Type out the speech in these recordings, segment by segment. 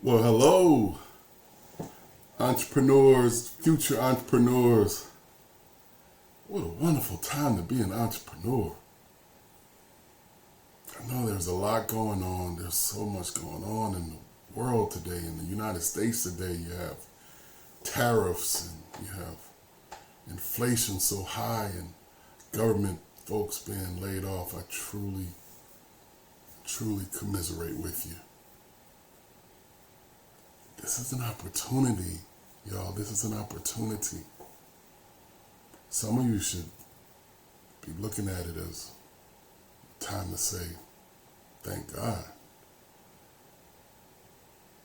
Well, hello, entrepreneurs, future entrepreneurs. What a wonderful time to be an entrepreneur. I know there's a lot going on. There's so much going on in the world today. In the United States today, you have tariffs and you have inflation so high and government folks being laid off. I truly, truly commiserate with you. This is an opportunity, y'all. This is an opportunity. Some of you should be looking at it as time to say, thank God.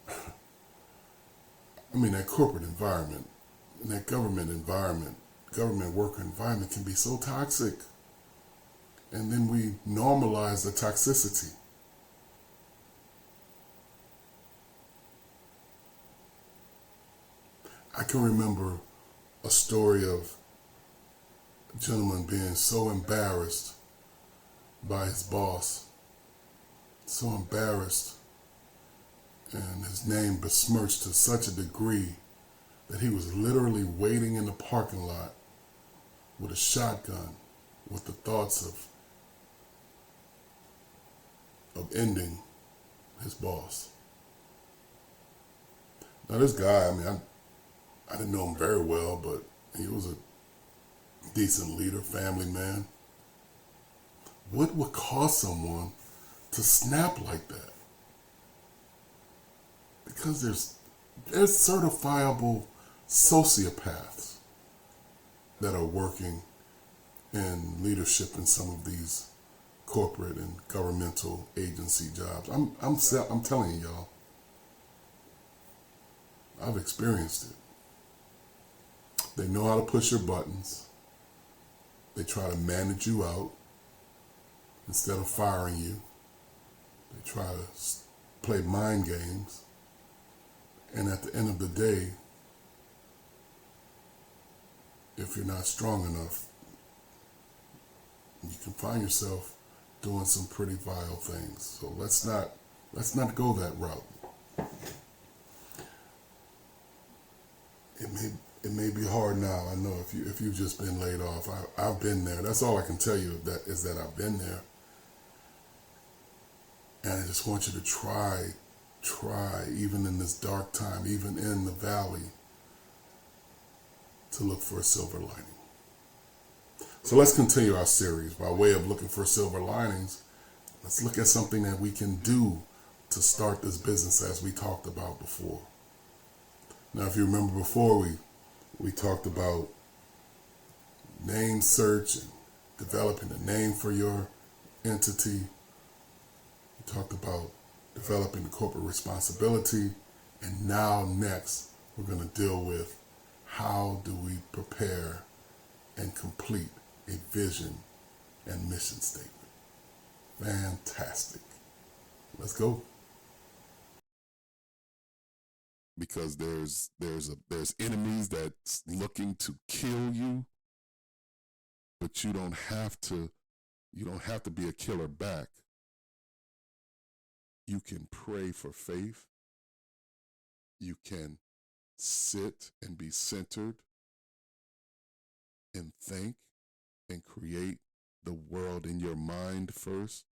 I mean, that corporate environment and that government environment, government worker environment can be so toxic. And then we normalize the toxicity. I can remember a story of a gentleman being so embarrassed by his boss, so embarrassed, and his name besmirched to such a degree that he was literally waiting in the parking lot with a shotgun with the thoughts of ending his boss. Now this guy, I didn't know him very well, but he was a decent leader, family man. What would cause someone to snap like that? Because there's certifiable sociopaths that are working in leadership in some of these corporate and governmental agency jobs. I'm telling you, y'all, I've experienced it. They know how to push your buttons. They try to manage you out instead of firing you. They try to play mind games. And at the end of the day, if you're not strong enough, you can find yourself doing some pretty vile things. So let's not go that route. It may be hard now. I know if you've just been laid off. I've been there. That's all I can tell you is that I've been there. And I just want you to try, even in this dark time, even in the valley, to look for a silver lining. So let's continue our series. By way of looking for silver linings, let's look at something that we can do to start this business as we talked about before. Now, if you remember before, we talked about name search and developing a name for your entity. We talked about developing the corporate responsibility. And now next, we're going to deal with how do we prepare and complete a vision and mission statement. Fantastic. Let's go. Because there's enemies that's looking to kill you, but you don't have to be a killer back. You can pray for faith. You can sit and be centered and think and create the world in your mind first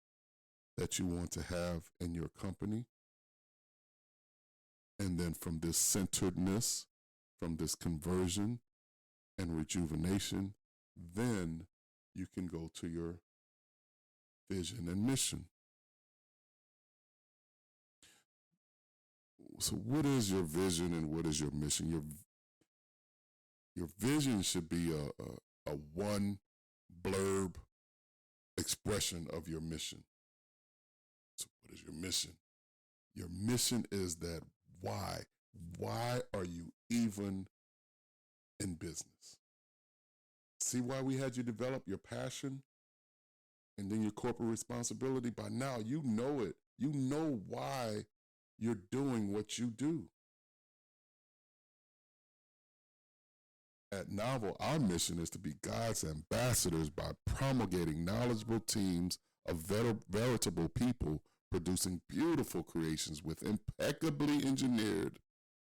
that you want to have in your company. And then from this centeredness, from this conversion and rejuvenation, then you can go to your vision and mission. So what is your vision and what is your mission? Your vision should be a one blurb expression of your mission. So what is your mission? Your mission is that why? Why are you even in business? See why we had you develop your passion and then your corporate responsibility? By now, you know it. You know why you're doing what you do. At Novel, our mission is to be God's ambassadors by promulgating knowledgeable teams of veritable people producing beautiful creations with impeccably engineered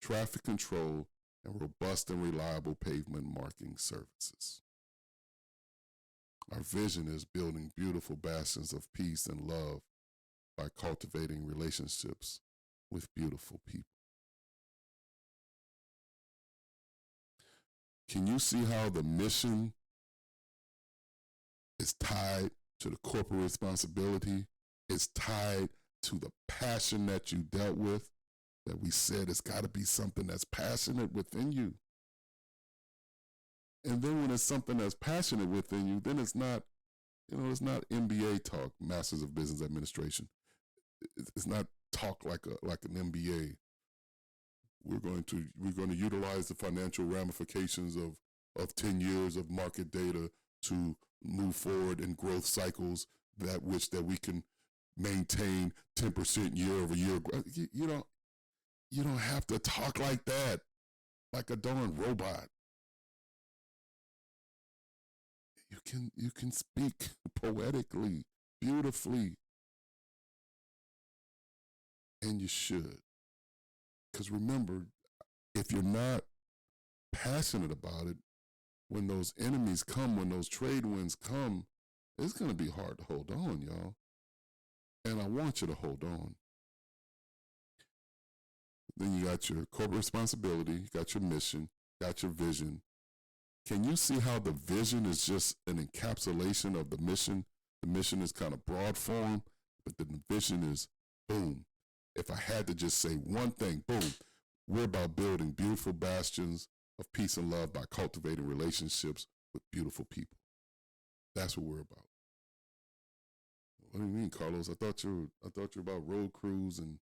traffic control and robust and reliable pavement marking services. Our vision is building beautiful bastions of peace and love by cultivating relationships with beautiful people. Can you see how the mission is tied to the corporate responsibility? It's tied to the passion that you dealt with, that we said it's got to be something that's passionate within you. And then when it's something that's passionate within you, then it's not, it's not MBA talk, Masters of Business Administration. It's not talk like an MBA. We're going to utilize the financial ramifications of 10 years of market data to move forward in growth cycles that we can maintain 10% year over year. You don't have to talk like that, like a darn robot. You can speak poetically, beautifully, and you should. Because remember, if you're not passionate about it, when those enemies come, when those trade winds come, it's going to be hard to hold on, y'all. And I want you to hold on. Then you got your corporate responsibility, you got your mission, got your vision. Can you see how the vision is just an encapsulation of the mission? The mission is kind of broad form, but the vision is boom. If I had to just say one thing, boom, we're about building beautiful bastions of peace and love by cultivating relationships with beautiful people. That's what we're about. What do you mean, Carlos? I thought you were about road crews and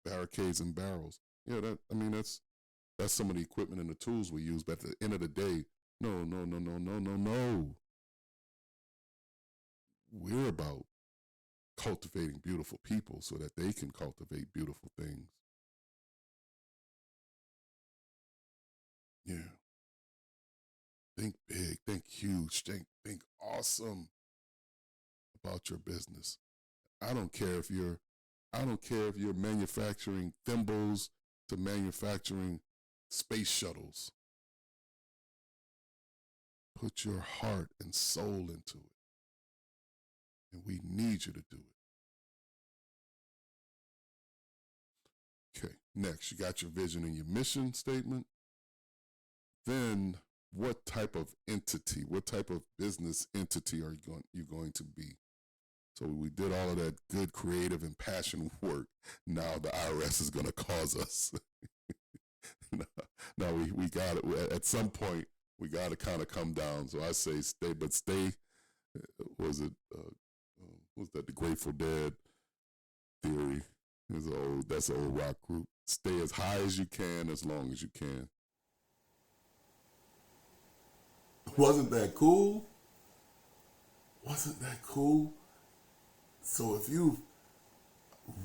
barricades and barrels. Yeah, that's some of the equipment and the tools we use. But at the end of the day, no. We're about cultivating beautiful people so that they can cultivate beautiful things. Yeah. Think big, think huge, think awesome about your business. I don't care if you're manufacturing thimbles to manufacturing space shuttles. Put your heart and soul into it. And we need you to do it. Okay, next, you got your vision and your mission statement. Then what type of entity, what type of business entity are you going to be? So we did all of that good, creative, and passion work. Now the IRS is going to cause us. Now we got it. At some point, we got to kind of come down. So I say stay. Was that the Grateful Dead theory? That's an old rock group. Stay as high as you can, as long as you can. Wasn't that cool? Wasn't that cool? So if you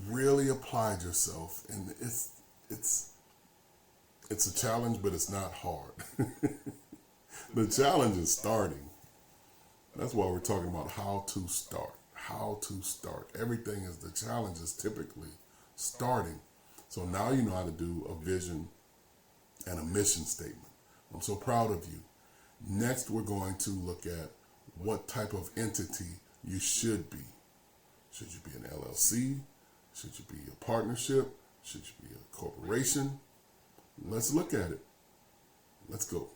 really applied yourself, and it's a challenge, but it's not hard. The challenge is starting. That's why we're talking about how to start. How to start. Everything is the challenge is typically starting. So now you know how to do a vision and a mission statement. I'm so proud of you. Next, we're going to look at what type of entity you should be. Should you be an LLC? Should you be a partnership? Should you be a corporation? Let's look at it. Let's go.